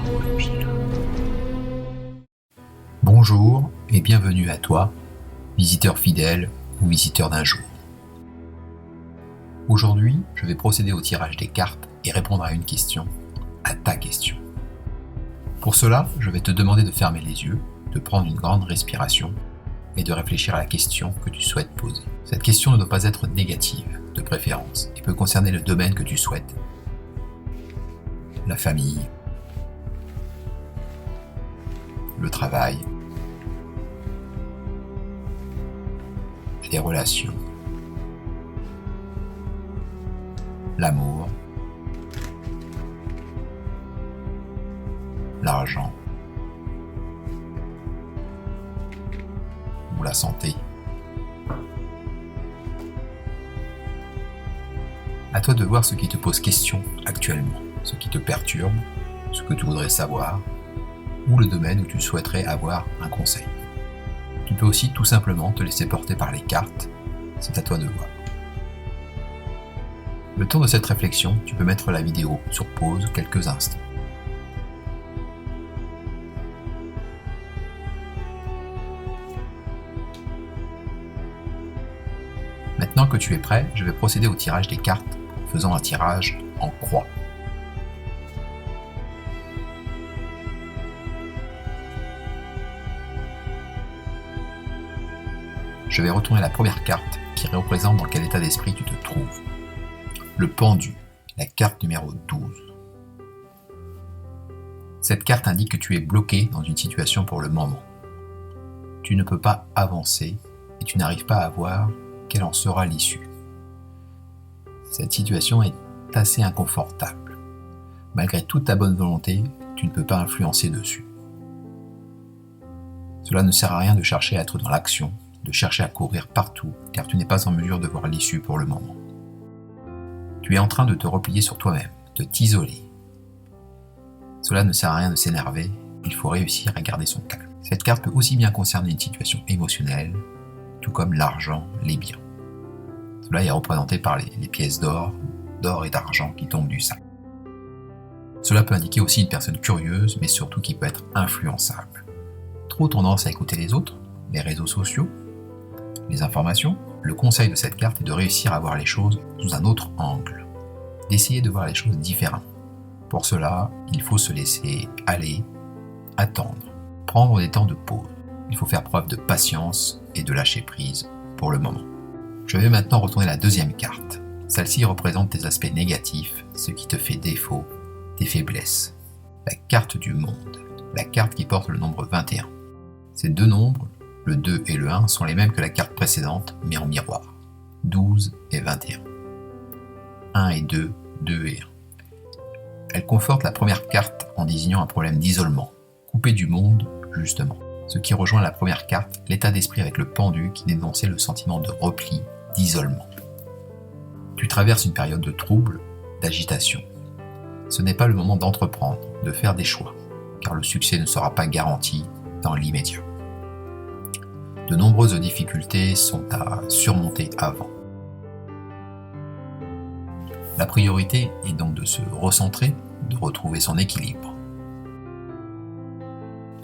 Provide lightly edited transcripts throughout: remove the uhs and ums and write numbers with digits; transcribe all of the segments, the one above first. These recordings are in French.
numérologie. Bonjour et bienvenue à toi, visiteur fidèle ou visiteur d'un jour. Aujourd'hui, je vais procéder au tirage des cartes et répondre à une question, à ta question. Pour cela, je vais te demander de fermer les yeux, de prendre une grande respiration et de réfléchir à la question que tu souhaites poser. Cette question ne doit pas être négative, de préférence, et peut concerner le domaine que tu souhaites. La famille, le travail, les relations, l'amour, l'argent ou la santé. À toi de voir ce qui te pose question actuellement, ce qui te perturbe, ce que tu voudrais savoir, ou le domaine où tu souhaiterais avoir un conseil. Tu peux aussi tout simplement te laisser porter par les cartes, c'est à toi de voir. Le temps de cette réflexion, tu peux mettre la vidéo sur pause quelques instants. Maintenant que tu es prêt, je vais procéder au tirage des cartes en faisant un tirage en croix. Je vais retourner la première carte qui représente dans quel état d'esprit tu te trouves. Le pendu, la carte numéro 12. Cette carte indique que tu es bloqué dans une situation pour le moment. Tu ne peux pas avancer et tu n'arrives pas à voir quelle en sera l'issue. Cette situation est assez inconfortable. Malgré toute ta bonne volonté, tu ne peux pas influencer dessus. Cela ne sert à rien de chercher à être dans l'action, de chercher à courir partout, car tu n'es pas en mesure de voir l'issue pour le moment. Tu es en train de te replier sur toi-même, de t'isoler. Cela ne sert à rien de s'énerver, il faut réussir à garder son calme. Cette carte peut aussi bien concerner une situation émotionnelle, tout comme l'argent, les biens. Cela est représenté par les pièces d'or et d'argent qui tombent du sac. Cela peut indiquer aussi une personne curieuse, mais surtout qui peut être influençable. Trop tendance à écouter les autres, les réseaux sociaux, les informations. Le conseil de cette carte est de réussir à voir les choses sous un autre angle, d'essayer de voir les choses différemment. Pour cela, il faut se laisser aller, attendre, prendre des temps de pause. Il faut faire preuve de patience et de lâcher prise pour le moment. Je vais maintenant retourner la deuxième carte. Celle-ci représente tes aspects négatifs, ce qui te fait défaut, tes faiblesses. La carte du monde, la carte qui porte le nombre 21. Ces deux nombres, le 2 et le 1, sont les mêmes que la carte précédente, mais en miroir. 12 et 21. 1 et 2, 2 et 1. Elle conforte la première carte en désignant un problème d'isolement, coupé du monde, justement. Ce qui rejoint la première carte, l'état d'esprit avec le pendu qui dénonçait le sentiment de repli, d'isolement. Tu traverses une période de trouble, d'agitation. Ce n'est pas le moment d'entreprendre, de faire des choix, car le succès ne sera pas garanti dans l'immédiat. De nombreuses difficultés sont à surmonter avant. La priorité est donc de se recentrer, de retrouver son équilibre.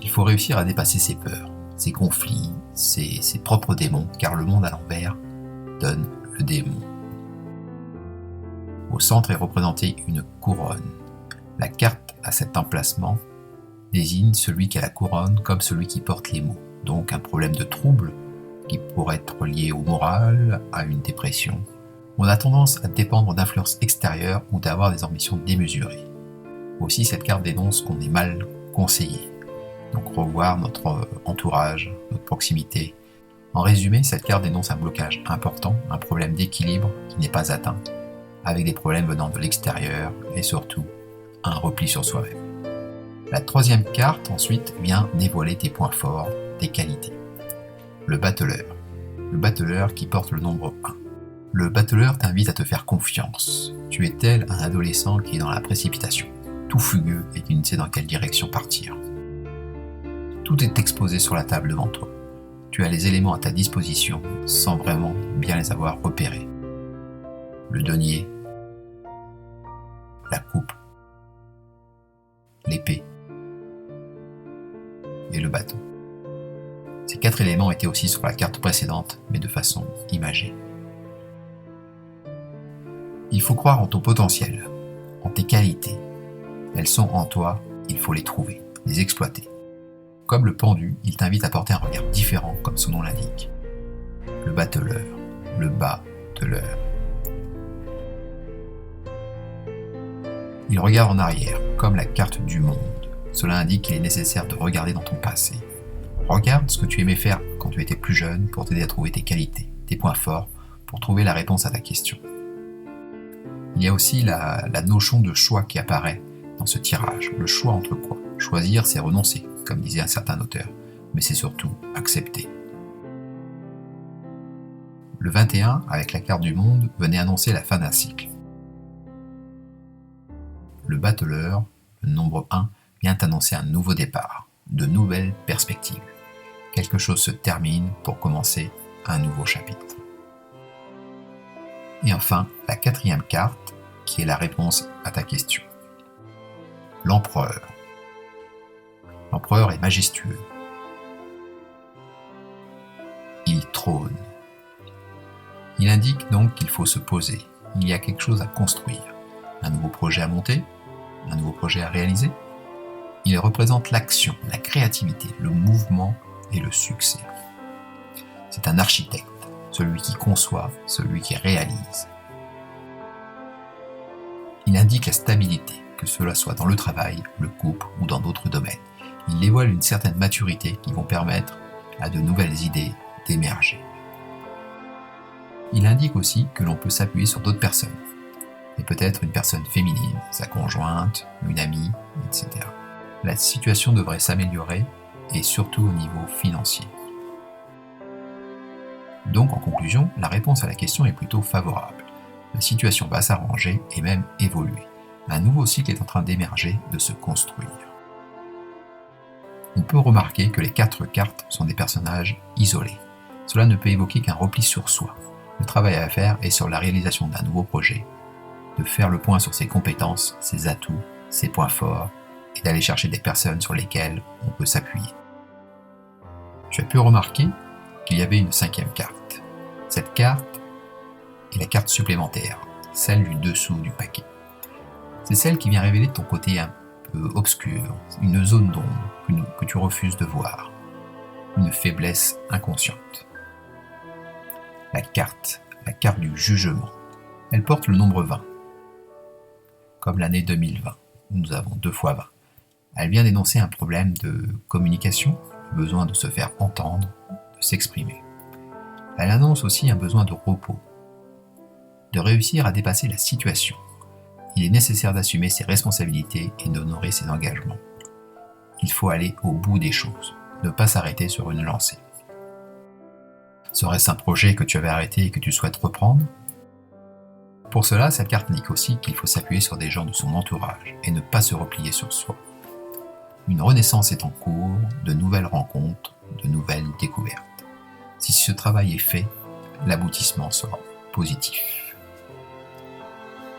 Il faut réussir à dépasser ses peurs, ses conflits, ses propres démons, car le monde à l'envers donne le démon. Au centre est représentée une couronne. La carte à cet emplacement désigne celui qui a la couronne comme celui qui porte les maux. Donc un problème de trouble qui pourrait être lié au moral, à une dépression. On a tendance à dépendre d'influences extérieures ou d'avoir des ambitions démesurées. Aussi cette carte dénonce qu'on est mal conseillé. Donc revoir notre entourage, notre proximité. En résumé, cette carte dénonce un blocage important, un problème d'équilibre qui n'est pas atteint, avec des problèmes venant de l'extérieur et surtout un repli sur soi-même. La troisième carte ensuite vient dévoiler tes points forts, tes qualités. Le battleur. Le battleur qui porte le nombre 1. Le battleur t'invite à te faire confiance. Tu es tel un adolescent qui est dans la précipitation, tout fugueux et qui ne sait dans quelle direction partir. Tout est exposé sur la table devant toi. Tu as les éléments à ta disposition sans vraiment bien les avoir repérés. Le denier, la coupe, l'épée, et le bateau. Ces 4 éléments étaient aussi sur la carte précédente, mais de façon imagée. Il faut croire en ton potentiel, en tes qualités. Elles sont en toi, il faut les trouver, les exploiter. Comme le pendu, il t'invite à porter un regard différent, comme son nom l'indique. Le bateleur, le bas-teleur. Il regarde en arrière, comme la carte du monde. Cela indique qu'il est nécessaire de regarder dans ton passé. Regarde ce que tu aimais faire quand tu étais plus jeune pour t'aider à trouver tes qualités, tes points forts, pour trouver la réponse à ta question. Il y a aussi la notion de choix qui apparaît dans ce tirage. Le choix entre quoi ? Choisir, c'est renoncer, comme disait un certain auteur, mais c'est surtout accepter. Le 21, avec la carte du monde, venait annoncer la fin d'un cycle. Le bateleur, le nombre 1, vient annoncer un nouveau départ, de nouvelles perspectives. Quelque chose se termine pour commencer un nouveau chapitre. Et enfin, la 4e carte, qui est la réponse à ta question. L'empereur. L'empereur est majestueux. Il trône. Il indique donc qu'il faut se poser. Il y a quelque chose à construire. Un nouveau projet à monter, un nouveau projet à réaliser. Il représente l'action, la créativité, le mouvement et le succès. C'est un architecte, celui qui conçoit, celui qui réalise. Il indique la stabilité, que cela soit dans le travail, le couple ou dans d'autres domaines. Il dévoile une certaine maturité qui vont permettre à de nouvelles idées d'émerger. Il indique aussi que l'on peut s'appuyer sur d'autres personnes, et peut-être une personne féminine, sa conjointe, une amie, etc. La situation devrait s'améliorer, et surtout au niveau financier. Donc en conclusion, la réponse à la question est plutôt favorable. La situation va s'arranger et même évoluer. Un nouveau cycle est en train d'émerger, de se construire. On peut remarquer que les 4 cartes sont des personnages isolés. Cela ne peut évoquer qu'un repli sur soi. Le travail à faire est sur la réalisation d'un nouveau projet, de faire le point sur ses compétences, ses atouts, ses points forts, et d'aller chercher des personnes sur lesquelles on peut s'appuyer. Tu as pu remarquer qu'il y avait une 5e carte. Cette carte est la carte supplémentaire, celle du dessous du paquet. C'est celle qui vient révéler ton côté un peu obscur, une zone d'ombre que tu refuses de voir, une faiblesse inconsciente. La carte du jugement, elle porte le nombre 20, comme l'année 2020, où nous avons 2 fois 20. Elle vient dénoncer un problème de communication, le besoin de se faire entendre, de s'exprimer. Elle annonce aussi un besoin de repos, de réussir à dépasser la situation. Il est nécessaire d'assumer ses responsabilités et d'honorer ses engagements. Il faut aller au bout des choses, ne pas s'arrêter sur une lancée. Serait-ce un projet que tu avais arrêté et que tu souhaites reprendre ? Pour cela, cette carte indique aussi qu'il faut s'appuyer sur des gens de son entourage et ne pas se replier sur soi. Une renaissance est en cours, de nouvelles rencontres, de nouvelles découvertes. Si ce travail est fait, l'aboutissement sera positif.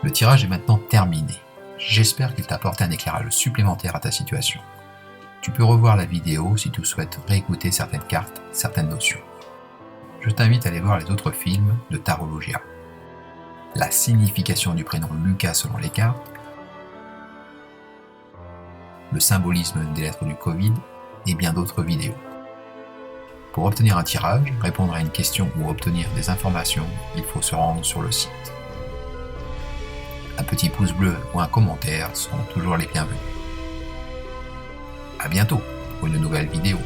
Le tirage est maintenant terminé. J'espère qu'il t'a apporté un éclairage supplémentaire à ta situation. Tu peux revoir la vidéo si tu souhaites réécouter certaines cartes, certaines notions. Je t'invite à aller voir les autres films de Tarologia. La signification du prénom Lucas selon les cartes, le symbolisme des lettres du Covid et bien d'autres vidéos. Pour obtenir un tirage, répondre à une question ou obtenir des informations, il faut se rendre sur le site. Un petit pouce bleu ou un commentaire sont toujours les bienvenus. À bientôt pour une nouvelle vidéo.